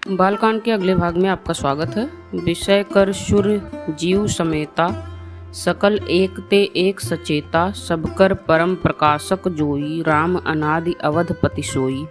बालकांड के अगले भाग में आपका स्वागत है। विषय कर शुर जीव समेता, सकल एक ते एक सचेता, सबकर परम प्रकाशक जोई, राम अनादि अवधपति सोई।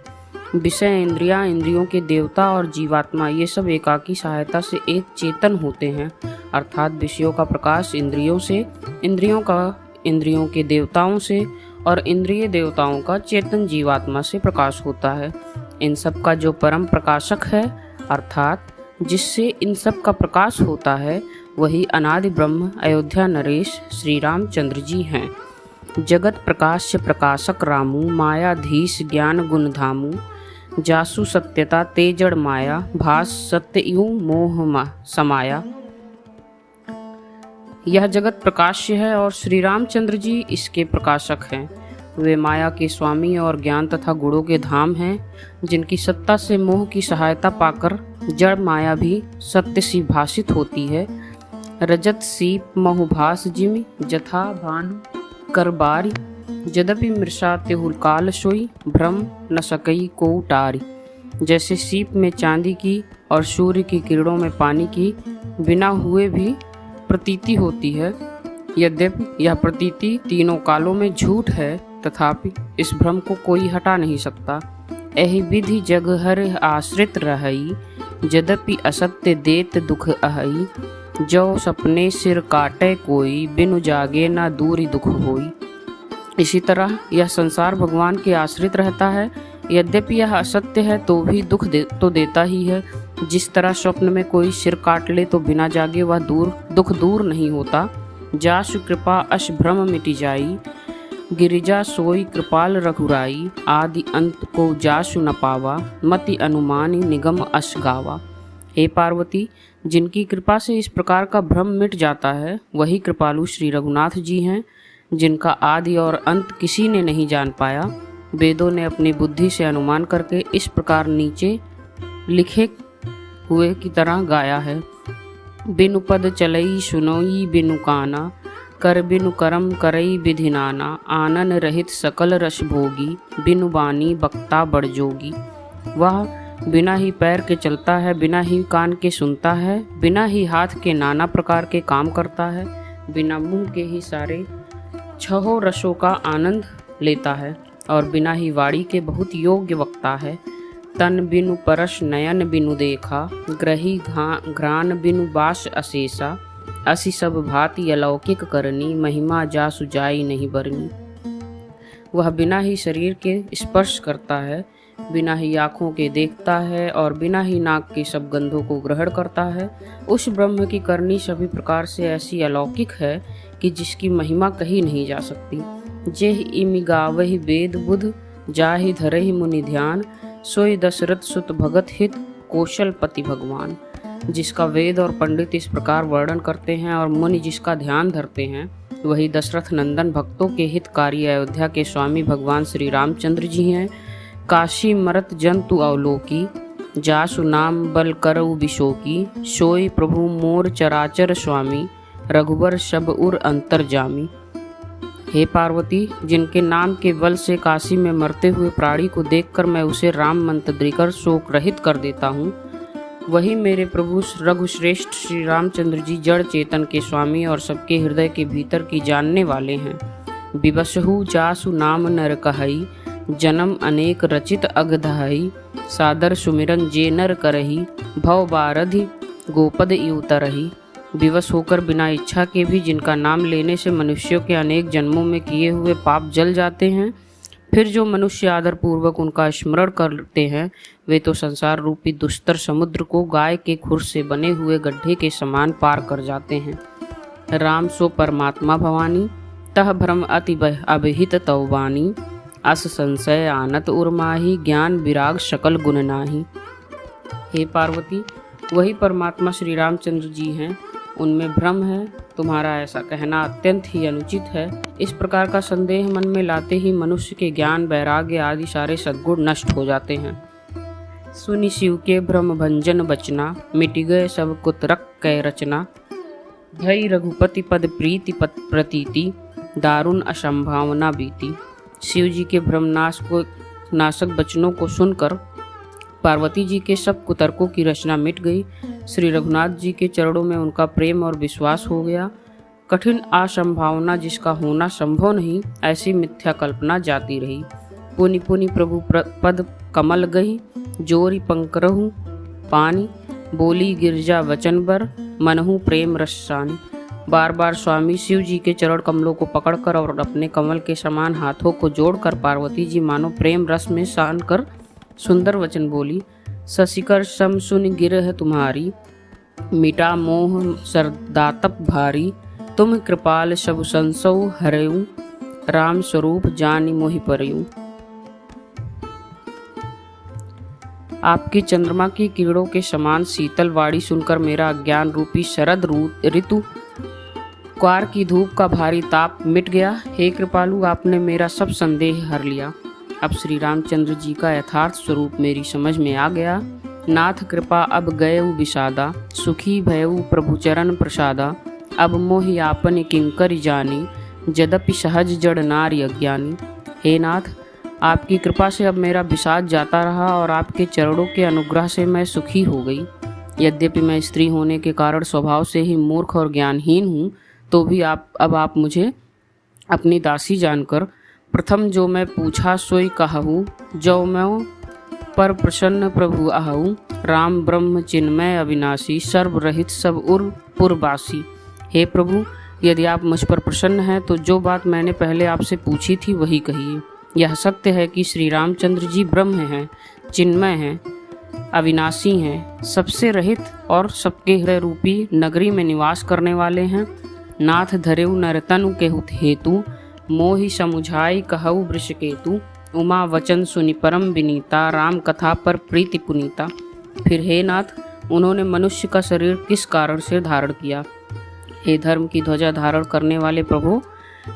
विषय इंद्रियां, इंद्रियों के देवता और जीवात्मा, ये सब एकाकी सहायता से एक चेतन होते हैं। अर्थात विषयों का प्रकाश इंद्रियों से, इंद्रियों का इंद्रियों के देवताओं से और इंद्रिय देवताओं का चेतन जीवात्मा से प्रकाश होता है। इन सब का जो परम प्रकाशक है, अर्थात जिससे इन सब का प्रकाश होता है, वही अनादि ब्रह्म अयोध्या नरेश श्री रामचंद्र जी हैं। जगत प्रकाश्य प्रकाशक रामू, मायाधीश ज्ञान गुण धामू, जासु सत्यता तेजड़ माया, भास सत्य यूं मोह समाया। यह जगत प्रकाश्य है और श्री रामचंद्र जी इसके प्रकाशक हैं। वे माया के स्वामी और ज्ञान तथा गुणों के धाम हैं, जिनकी सत्ता से मोह की सहायता पाकर जड़ माया भी सत्य सी भाषित होती है। रजत सीप महुभास जिमि, जथा भानु करबारी, यद्यपि मृषा तेहुल काल सोई, भ्रम न सकई को टारी। जैसे सीप में चांदी की और सूर्य की किरणों में पानी की बिना हुए भी प्रतीति होती है, यद्यपि यह प्रतीति तीनों कालों में झूठ है, तथापि इस भ्रम को कोई हटा नहीं सकता। एहि विधि जग हर आश्रित रहई, यद्यपि असत्य देत दुख अहई, जो सपने सिर काटे कोई, बिनु जागे ना दूरी दुख होई। इसी तरह यह संसार भगवान के आश्रित रहता है, यद्यपि यह असत्य है तो भी दुख तो देता ही है। जिस तरह स्वप्न में कोई सिर काट ले तो बिना जागे वह दुख दूर नहीं होता। जासु कृपा अश भ्रम मिटी जाई, गिरिजा सोई कृपाल रघुराई, आदि अंत को जासु न पावा, मति अनुमानी निगम अश गावा। हे पार्वती, जिनकी कृपा से इस प्रकार का भ्रम मिट जाता है, वही कृपालु श्री रघुनाथ जी हैं, जिनका आदि और अंत किसी ने नहीं जान पाया। वेदों ने अपनी बुद्धि से अनुमान करके इस प्रकार नीचे लिखे हुए की तरह गाया है। बिनु पद चलई सुनोई बिनु काना, कर बिनु करम करई विधि नाना, आनन रहित सकल रस भोगी, बिनु बानी बक्ता बड़ जोगी। वह बिना ही पैर के चलता है, बिना ही कान के सुनता है, बिना ही हाथ के नाना प्रकार के काम करता है, बिना मुंह के ही सारे छहों रसों का आनंद लेता है और बिना ही वाणी के बहुत योग्य वक्ता है। तन बिनु परश नयन बिनु देखा, ग्रही घ्राण बिनु बास अशेषा, असी सब भांति अलौकिक करनी, महिमा जासु जाई नहीं बरनी। वह बिना ही शरीर के स्पर्श करता है, बिना ही आँखों के देखता है और बिना ही नाक के सब गंधों को ग्रहण करता है। उस ब्रह्म की करनी सभी प्रकार से ऐसी अलौकिक है कि जिसकी महिमा कही नहीं जा सकती। जेहि इमि गावहि वेद बुध, जाहि धरहि मुनि ध्यान, सोई दशरथ सुत भगत हित, कौशलपति भगवान। जिसका वेद और पंडित इस प्रकार वर्णन करते हैं और मुनि जिसका ध्यान धरते हैं, वही दशरथ नंदन भक्तों के हितकारी अयोध्या के स्वामी भगवान श्री रामचंद्र जी हैं। काशी मरत जंतु अवलोकी, जासु नाम बल करऊ बिशोकी, सोई प्रभु मोर चराचर स्वामी, रघुबर सब उर अंतर जामी। हे पार्वती, जिनके नाम के बल से काशी में मरते हुए प्राणी को देखकर मैं उसे राम मंत्र देकर शोक रहित कर देता हूँ, वही मेरे प्रभु रघुश्रेष्ठ श्री रामचंद्र जी जड़ चेतन के स्वामी और सबके हृदय के भीतर की जानने वाले हैं। विवशहु जासु नाम नर कहई, जन्म अनेक रचित अगधहई, सादर सुमिरन जे नर करही, भव बारधि गोपद इउतरही। विवश होकर बिना इच्छा के भी जिनका नाम लेने से मनुष्यों के अनेक जन्मों में किए हुए पाप जल जाते हैं, फिर जो मनुष्य आदर पूर्वक उनका स्मरण करते हैं, वे तो संसार रूपी दुस्तर समुद्र को गाय के खुर से बने हुए गड्ढे के समान पार कर जाते हैं। राम सो परमात्मा भवानी, तह भ्रम अति अभिहित तौबानी, अस संशय आनत उर्माही, ज्ञान विराग सकल गुण नाही। हे पार्वती, वही परमात्मा श्री रामचंद्र जी हैं, उनमें भ्रम है, तुम्हारा ऐसा कहना अत्यंत ही अनुचित है। इस प्रकार का संदेह मन में लाते ही मनुष्य के ज्ञान वैराग्य आदि सारे सद्गुण नष्ट हो जाते हैं। सुनि शिव के भ्रम भंजन बचना, मिट गए सब कुतरक कै रचना, भई रघुपति पद प्रीति पद प्रतीति, दारुण असंभावना बीती। शिव जी के भ्रमनाश को नाशक वचनों को सुनकर पार्वती जी के सब कुतर्कों की रचना मिट गई। श्री रघुनाथ जी के चरणों में उनका प्रेम और विश्वास हो गया। कठिन असंभावना जिसका होना संभव नहीं, ऐसी मिथ्या कल्पना जाती रही। पुनि पुनि प्रभु पद कमल गई, जोरी पंकरहु पानी, बोली गिरजा वचन बर, मनहु प्रेम रसानी। बार बार स्वामी शिव जी के चरण कमलों को पकड़कर और अपने कमल के समान हाथों को जोड़कर पार्वती जी मानो प्रेम रस में सान कर सुंदर वचन बोली। ससिकर सम सुन गिरह तुम्हारी, मिटा मोह सरदातप भारी। तुम कृपाल सब संसौ हरऊ, राम स्वरूप जानि मोहि परयू। आपकी चंद्रमा की किरणों के समान शीतल वाणी सुनकर मेरा अज्ञान रूपी शरद ऋतु क्वार की धूप का भारी ताप मिट गया। हे कृपालु, आपने मेरा सब संदेह हर लिया। अब श्री रामचंद्र जी का यथार्थ स्वरूप मेरी समझ में आ गया। नाथ कृपा अब गयउ विषादा, सुखी भयउ प्रभु चरण प्रसादा। अब मोहि आपन किंकर जानी, यद्यपि सहज जड़ नारी अज्ञानी। हे नाथ, आपकी कृपा से अब मेरा विषाद जाता रहा और आपके चरणों के अनुग्रह से मैं सुखी हो गई। यद्यपि मैं स्त्री होने के कारण स्वभाव से ही मूर्ख और ज्ञानहीन हूँ, तो भी आप मुझे अपनी दासी जानकर प्रथम जो मैं पूछा सोई कहूँ, जो मैं पर प्रसन्न प्रभु आहू। राम ब्रह्म चिन्मय अविनाशी, सर्वरहित सब उर पुरवासी। हे प्रभु, यदि आप मुझ पर प्रसन्न हैं तो जो बात मैंने पहले आपसे पूछी थी वही कहिए। यह सत्य है कि श्री रामचंद्र जी ब्रह्म हैं, चिन्मय हैं, अविनाशी हैं, सबसे रहित और सबके हृदय रूपी नगरी में निवास करने वाले हैं। नाथ धरेउ नरतनु के हेतु, मोहि समुझाई कहऊ वृषकेतु। उमा वचन सुनि परम विनीता, राम कथा पर प्रीति पुनीता। फिर हे नाथ, उन्होंने मनुष्य का शरीर किस कारण से धारण किया? हे धर्म की ध्वजा धारण करने वाले प्रभु,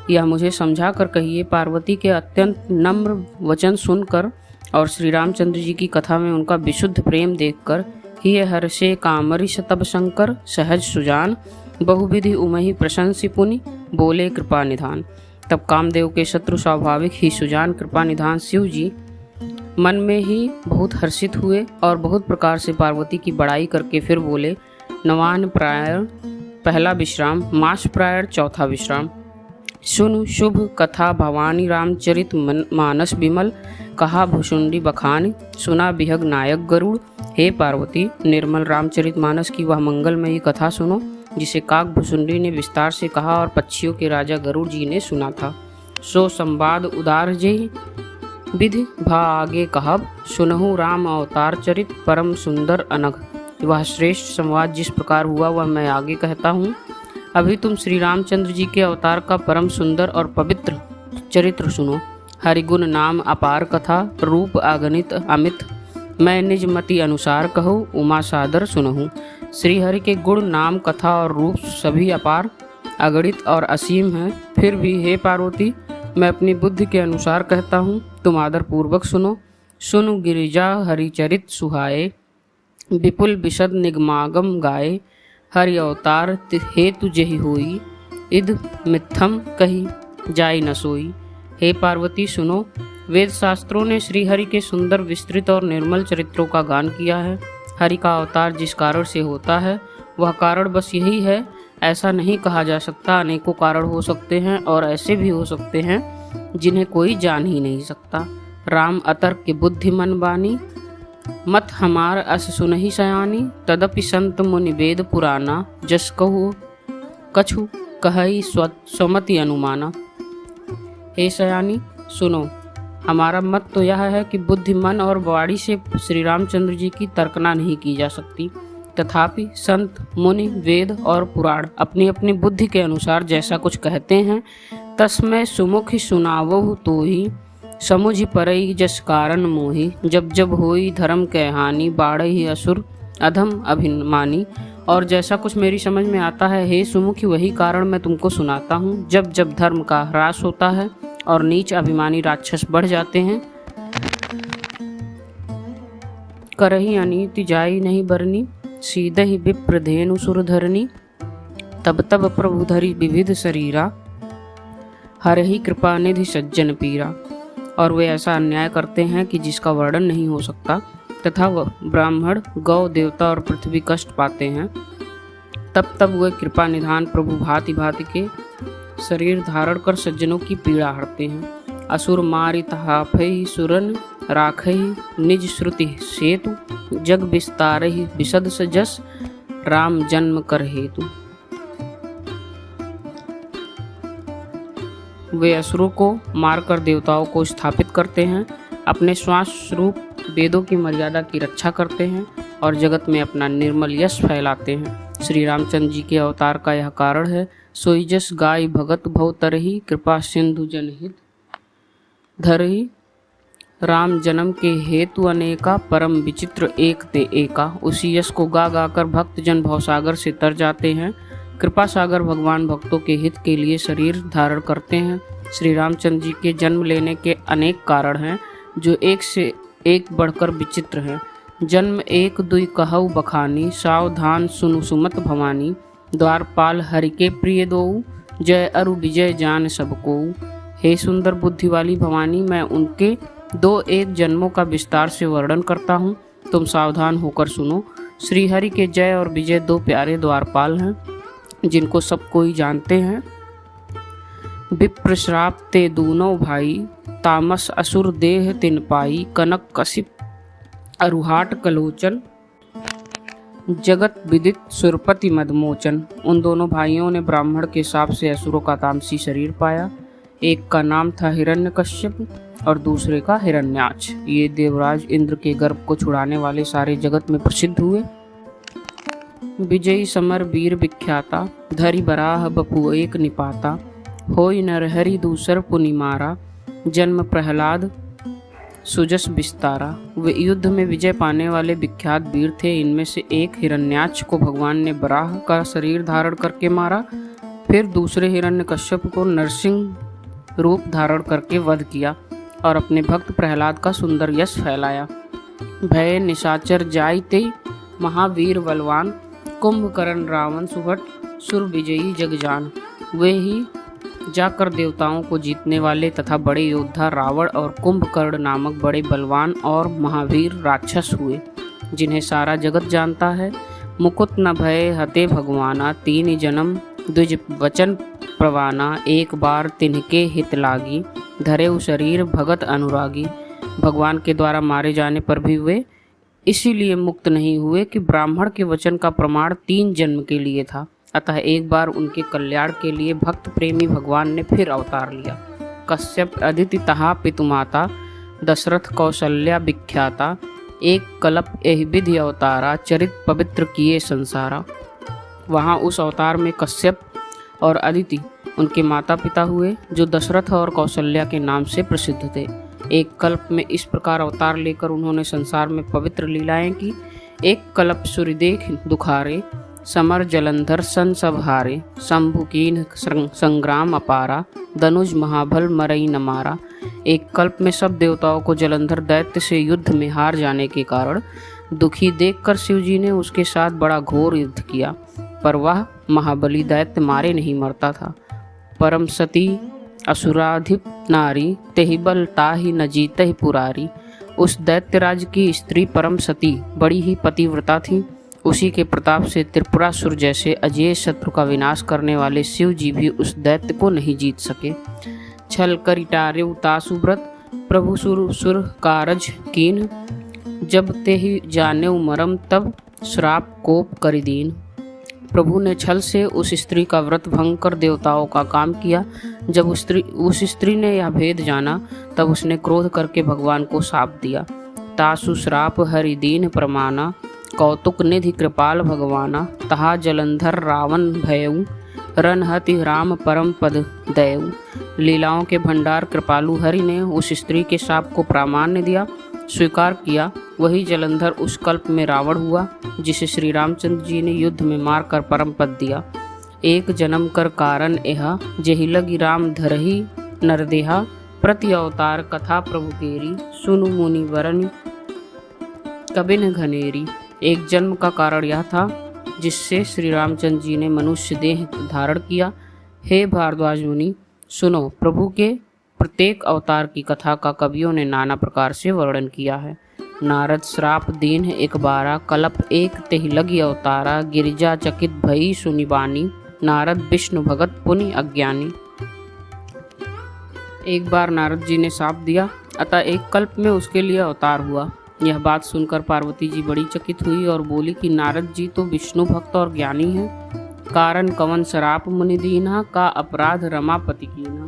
यह मुझे समझा कर कहिए। पार्वती के अत्यंत नम्र वचन सुनकर और श्री रामचंद्र जी की कथा में उनका विशुद्ध प्रेम देखकर ही हर्षे कामरिष तब शंकर, सहज सुजान बहुविधि उमहि प्रशंसी पुनि, बोले कृपा निधान। तब कामदेव के शत्रु स्वाभाविक ही सुजान कृपा निधान शिव जी मन में ही बहुत हर्षित हुए और बहुत प्रकार से पार्वती की बड़ाई करके फिर बोले। नवान प्रायण पहला विश्राम, मास प्रायण चौथा विश्राम। सुन शुभ कथा भवानी रामचरित मानस विमल, कहा भुषुंडी बखानी, सुना विहग नायक गरुड़। हे पार्वती, निर्मल रामचरित मानस की वह मंगलमयी कथा सुनो जिसे काक भुषुंडी ने विस्तार से कहा और पक्षियों के राजा गरुड़ जी ने सुना था। सो संवाद उदार जय विधि भा आगे कहब, सुनहु राम अवतार चरित परम सुंदर अनघ। वह श्रेष्ठ संवाद जिस प्रकार हुआ वह मैं आगे कहता हूँ। अभी तुम श्री रामचंद्र जी के अवतार का परम सुंदर और पवित्र चरित्र सुनो। हरिगुण नाम अपार कथा, रूप अगणित अमित। मैं निज मति अनुसार कहूँ, उमा सादर सुनहूँ। श्री हरि के गुण नाम कथा और रूप सभी अपार अगणित और असीम हैं। फिर भी हे पार्वती, मैं अपनी बुद्धि के अनुसार कहता हूँ, तुम आदर पूर्वक सुनो। सुनु गिरिजा हरिचरित सुहाए, विपुल विशद निगमागम गाए। हरि अवतार हेतु जेहि होई, इद मिथ्यम कही जाय न सोई। हे पार्वती सुनो, वेद शास्त्रों ने श्री हरि के सुंदर विस्तृत और निर्मल चरित्रों का गान किया है। हरि का अवतार जिस कारण से होता है वह कारण बस यही है, ऐसा नहीं कहा जा सकता। अनेकों कारण हो सकते हैं और ऐसे भी हो सकते हैं जिन्हें कोई जान ही नहीं सकता। राम अतर्क के बुद्धि मन बानी, मत हमार अस सुनहि सयानी। तदपि संत मुनि वेद पुराना, जस कहु कछु कहई स्वमति अनुमाना। हे सयानी सुनो, हमारा मत तो यह है कि बुद्धि मन और वाणी से श्री रामचंद्र जी की तर्कना नहीं की जा सकती। तथापि संत मुनि वेद और पुराण अपनी अपनी बुद्धि के अनुसार जैसा कुछ कहते हैं, तस्मै सुमुखि सुनावहु तोहि। समुझ परई जस कारण मोहि, जब जब होई धर्म के हानि। बाढ़हि असुर अधम अभिमानी। और जैसा कुछ मेरी समझ में आता है हे सुमुखी, वही कारण मैं तुमको सुनाता हूँ। जब जब धर्म का ह्रास होता है और नीच अभिमानी राक्षस बढ़ जाते हैं, करही अनीति जाई नहीं बरनी। सीधहि विप्र धेनु सुर धरनी, तब तब प्रभु धरि विविध शरीरा। हरहि कृपा निधि सज्जन पीरा। और वे ऐसा अन्याय करते हैं कि जिसका वर्णन नहीं हो सकता। तथा वह ब्राह्मण, गौ, देवता और पृथ्वी कष्ट पाते हैं, तब तब वे कृपा निधान प्रभु भांति भांति के शरीर धारण कर सज्जनों की पीड़ा हरते हैं। असुर मारि तहाफहि सुरन राखहि, निज श्रुति सेतु, जग विस्तारहि विशद सजस, राम जन्म कर हेतु। वे असुरों को मारकर देवताओं को स्थापित करते हैं, अपने श्वास रूप वेदों की मर्यादा की रक्षा करते हैं और जगत में अपना निर्मल यश फैलाते हैं। श्री रामचंद्र जी के अवतार का यह कारण है। सोई जस गाय भगत भव तरही, कृपा सिंधु जनहित धरही। राम जन्म के हेतु अनेका, परम विचित्र एक ते एका। उसी यश को गा गा कर भक्त जन भवसागर से तर जाते हैं। कृपा सागर भगवान भक्तों के हित के लिए शरीर धारण करते हैं। श्री रामचंद्र जी के जन्म लेने के अनेक कारण हैं जो एक से एक बढ़कर विचित्र हैं। जन्म एक दुई कहऊ बखानी, सावधान सुनु सुमत भवानी। द्वारपाल हरि के प्रिय दोऊ, जय अरु विजय जान सबको। हे सुंदर बुद्धि वाली भवानी, मैं उनके 2-1 जन्मों का विस्तार से वर्णन करता हूँ, तुम सावधान होकर सुनो। श्री हरि के जय और विजय 2 प्यारे द्वारपाल हैं जिनको सब कोई जानते हैं। विप्र श्राप ते दूनो भाई, तामस असुर देह तिन पाई। कनक कशिप अरुहाट कलोचन, जगत विदित सुरपति मदमोचन। उन दोनों भाइयों ने ब्राह्मण के शाप से असुरों का तामसी शरीर पाया। एक का नाम था हिरण्यकश्यप और दूसरे का हिरण्याक्ष। ये देवराज इंद्र के गर्भ को छुड़ाने वाले सारे जगत में प्रसिद्ध हुए। विजयी समर वीर विख्याता, धरि बराह बपु एक निपाता। होई नरहरि दूसर पुनि मारा, जन्म प्रहलाद सुजस विस्तारा। वे युद्ध में विजय पाने वाले विख्यात वीर थे। इनमें से एक हिरण्याक्ष को भगवान ने बराह का शरीर धारण करके मारा, फिर दूसरे हिरण्यकश्यप को नरसिंह रूप धारण करके वध किया और अपने भक्त प्रहलाद का सुंदर यश फैलाया। भय निशाचर जायते महावीर बलवान, कुंभकर्ण रावण सुभट सुर विजयी जगजान। वे ही जाकर देवताओं को जीतने वाले तथा बड़े योद्धा रावण और कुंभकर्ण नामक बड़े बलवान और महावीर राक्षस हुए, जिन्हें सारा जगत जानता है। मुकुट न भय हते भगवाना, 3 जन्म द्विज वचन प्रवाना। एक बार तिनके हित लागी, धरेउ शरीर भगत अनुरागी। भगवान के द्वारा मारे जाने पर भी वे इसीलिए मुक्त नहीं हुए कि ब्राह्मण के वचन का प्रमाण 3 जन्म के लिए था। अतः एक बार उनके कल्याण के लिए भक्त प्रेमी भगवान ने फिर अवतार लिया। कश्यप अदिति तहा पितुमाता, दशरथ कौशल्या विख्याता। एक कल्प एहि विधि अवतारा, चरित पवित्र किए संसारा। वहाँ उस अवतार में कश्यप और अदिति उनके माता पिता हुए, जो दशरथ और कौशल्या के नाम से प्रसिद्ध थे। एक कल्प में इस प्रकार अवतार लेकर उन्होंने संसार में पवित्र लीलाएं की। एक कल्प सूर्य देख दुखारे, समर जलंधर सन सब हारे। शंभु कीन संग्राम अपारा, धनुज महाबल मरई न मारा। एक कल्प में सब देवताओं को जलंधर दैत्य से युद्ध में हार जाने के कारण दुखी देखकर शिवजी ने उसके साथ बड़ा घोर युद्ध किया, पर वह महाबली दैत्य मारे नहीं मरता था। परम सती असुराधिप नारी, तेहि बल ताहि न जीतहि पुरारी। उस दैत्यराज की स्त्री परम सती बड़ी ही पतिव्रता थी। उसी के प्रताप से त्रिपुरासुर जैसे अजेय शत्रु का विनाश करने वाले शिव जी भी उस दैत्य को नहीं जीत सके। छल करिटारे तासु व्रत, प्रभु सुर कारज कीन। जब ते ही जाने मरम, तब श्राप कोप करिदीन। प्रभु ने छल से उस स्त्री का व्रत भंग कर देवताओं का काम किया। जब उस स्त्री ने यह भेद जाना, तब उसने क्रोध करके भगवान को शाप दिया। तासु श्राप हरिदीन प्रमाना, कौतुक निधि कृपाल भगवाना। तहा जलंधर रावण भयऊ, रनहति राम परम पद दयऊ। लीलाओं के भंडार कृपालु हरि ने उस स्त्री के शाप को प्रामाण्य दिया, स्वीकार किया। वही जलंधर उस कल्प में रावण हुआ, जिसे श्री रामचंद्र जी ने युद्ध में मारकर परम पद दिया। एक जन्म कर कारण एहा, जेहि लगी राम धरही नरदेहा। प्रति अवतार कथा प्रभु केरी, सुनु मुनि वरन कबिन घनेरी। एक जन्म का कारण यह था जिससे श्री रामचंद्र जी ने मनुष्य देह धारण किया। हे भारद्वाज मुनि, सुनो, प्रभु के प्रत्येक अवतार की कथा का कवियों ने नाना प्रकार से वर्णन किया है। नारद श्राप दीन एक बारा, कलप एक तेहि लगी अवतारा, गिरिजा चकित भई सुनि बानी, नारद विष्णु भगत पुनि अज्ञानी। एक बार नारद जी ने शाप दिया, अतः एक कल्प में उसके लिए अवतार हुआ। यह बात सुनकर पार्वती जी बड़ी चकित हुई और बोली कि नारद जी तो विष्णु भक्त और ज्ञानी हैं, कारण कवन शराप मुनि दीना, का अपराध रमापति कीना।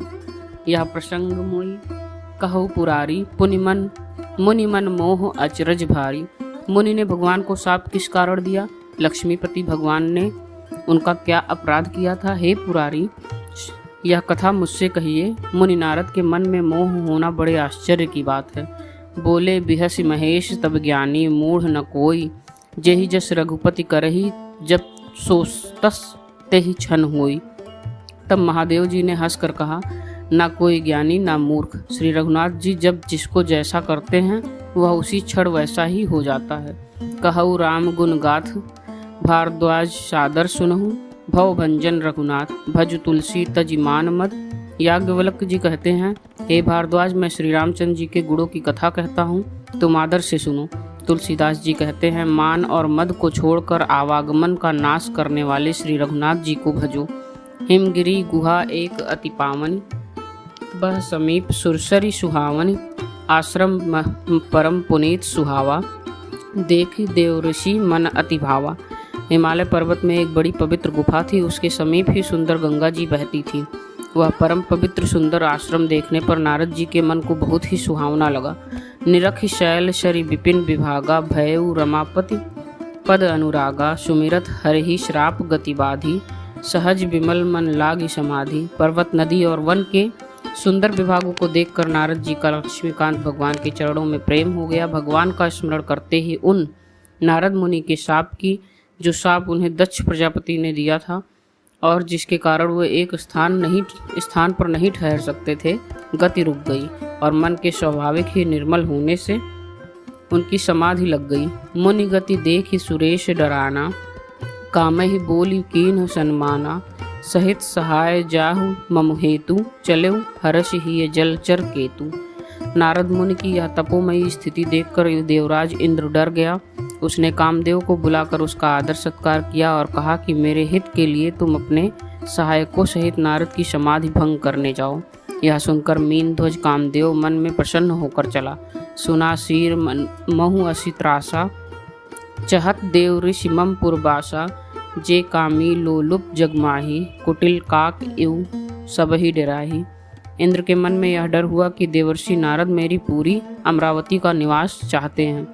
यह प्रसंग मुनि कहु पुरारी, मुनि मन मोह अचरज भारी। मुनि ने भगवान को शाप किस कारण दिया? लक्ष्मीपति भगवान ने उनका क्या अपराध किया था? हे पुरारी, यह कथा मुझसे कहिए। मुनि नारद के मन में मोह होना बड़े आश्चर्य की बात है। बोले बिहसि महेश तब ज्ञानी, मूढ़ न कोई, जेहि जस रघुपति करही, जब सोचतस तेहि क्षण होई। तब महादेव जी ने हंसकर कहा, ना कोई ज्ञानी ना मूर्ख। श्री रघुनाथ जी जब जिसको जैसा करते हैं वह उसी क्षण वैसा ही हो जाता है। कहु राम गुण गाथ, भारद्वाज सादर सुनहु, भव भंजन रघुनाथ, भज तुलसी तज मान मद। याज्ञवल्क्य जी कहते हैं, हे भारद्वाज, मैं श्री रामचंद्र जी के गुणों की कथा कहता हूँ, तुम आदर से सुनो। तुलसीदास जी कहते हैं, मान और मद को छोड़कर आवागमन का नाश करने वाले श्री रघुनाथ जी को भजो। हिमगिरी गुहा एक अति पावनी, बह समीप सुरसरी सुहावनी, आश्रम परम पुनीत सुहावा, देखी देव ऋषि मन अति भावा। हिमालय पर्वत में एक बड़ी पवित्र गुफा थी, उसके समीप ही सुंदर गंगा जी बहती थी। वह परम पवित्र सुंदर आश्रम देखने पर नारद जी के मन को बहुत ही सुहावना लगा। निरखि शैल शरी विपिन विभागा, भयउ रमापति पद अनुरागा, सुमिरत हरिहि श्राप गति बाधी, सहज विमल मन लागी समाधि। पर्वत नदी और वन के सुंदर विभागों को देखकर नारद जी का लक्ष्मीकांत भगवान के चरणों में प्रेम हो गया। भगवान का स्मरण करते ही उन नारद मुनि के शाप की, जो शाप उन्हें दक्ष प्रजापति ने दिया था और जिसके कारण वे एक स्थान पर नहीं ठहर सकते थे, गति रुक गई और मन के स्वाभाविक ही निर्मल होने से उनकी समाधि लग गई। मुनि गति देखि सुरेश डराना, कामहि बोली कीन्ह सन्माना, सहित सहाय जाहु मम हेतु, चलेउ हर्ष ही जलचर केतु। नारद मुनि की यह तपोमयी स्थिति देखकर देवराज इंद्र डर गया। उसने कामदेव को बुलाकर उसका आदर सत्कार किया और कहा कि मेरे हित के लिए तुम अपने सहायकों सहित नारद की समाधि भंग करने जाओ। यह सुनकर मीन ध्वज कामदेव मन में प्रसन्न होकर चला। सुना शीर महु असी त्रासा, चहत देव ऋषि मम पुरबासा, जे कामी लोलुप जगमाही, कुटिल काक इव सबहि डराही। इंद्र के मन में यह डर हुआ कि देवर्षि नारद मेरी पूरी अमरावती का निवास चाहते हैं।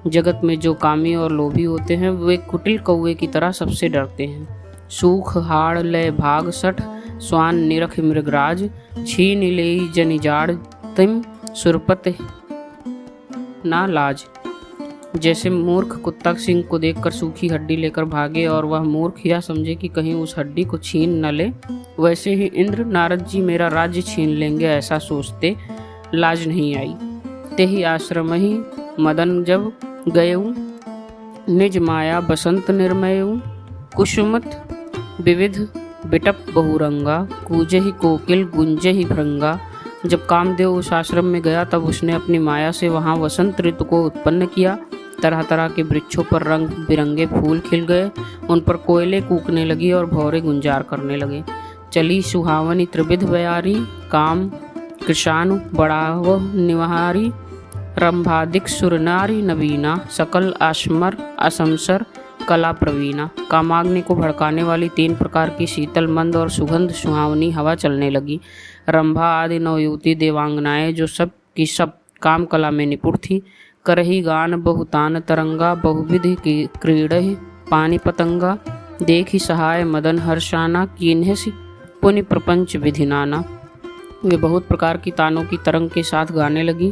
जगत में जो कामी और लोभी होते हैं वे कुटिल कौवे की तरह सबसे डरते हैं। सूख हाड़ लय भाग सठ, स्वान निरख मृगराज, छीन लेई जनिजाड़, तिम सुरपत ना लाज। जैसे मूर्ख कुत्ता सिंह को देखकर सूखी हड्डी लेकर भागे और वह मूर्ख यह समझे कि कहीं उस हड्डी को छीन न ले, वैसे ही इंद्र नारद जी मेरा राज्य छीन लेंगे ऐसा सोचते लाज नहीं आई। तेहि आश्रम ही मदन जब गयऊ, निज माया बसंत निर्मयऊ, कुसुमत विविध बिटप बहुरंगा, कूजहि कोकिल गुंजहि भृंगा। जब कामदेव उस आश्रम में गया तब उसने अपनी माया से वहाँ वसंत ऋतु को उत्पन्न किया। तरह तरह के वृक्षों पर रंग बिरंगे फूल खिल गए, उन पर कोयले कूकने लगी और भौरे गुंजार करने लगे। चली सुहावनी त्रिविध बयारी, काम कृषाणु बड़ाव निवहारी, रंभादिक सुरनारी नवीना, सकल आश्मर असमसर कला प्रवीणा। कामाग्नि को भड़काने वाली 3 प्रकार की शीतल मंद और सुगंध सुहावनी हवा चलने लगी। रंभा आदि नवयुवती देवांगनाएं जो सब की सब काम कला में निपुण थी, करही गान बहुतान तरंगा, बहुविधि की क्रीड़हि पानी पतंगा, देखी सहाय मदन हर्षाना, कीन्हसि पुनि प्रपंच विधि नाना। वे बहुत प्रकार की तानों की तरंग के साथ गाने लगी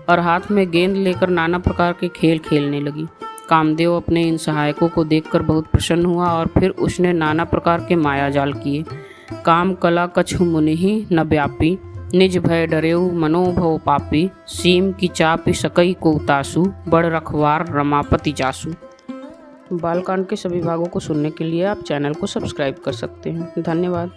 और हाथ में गेंद लेकर नाना प्रकार के खेल खेलने लगी। कामदेव अपने इन सहायकों को देखकर बहुत प्रसन्न हुआ और फिर उसने नाना प्रकार के माया जाल किए। काम कला कछु मुनिहि न व्यापी, निज भय डरेऊ मनोभव पापी, सीम की चापी सकई को तासु, बड़ रखवार रमापति जासु। बालकांड के सभी भागों को सुनने के लिए आप चैनल को सब्सक्राइब कर सकते हैं। धन्यवाद।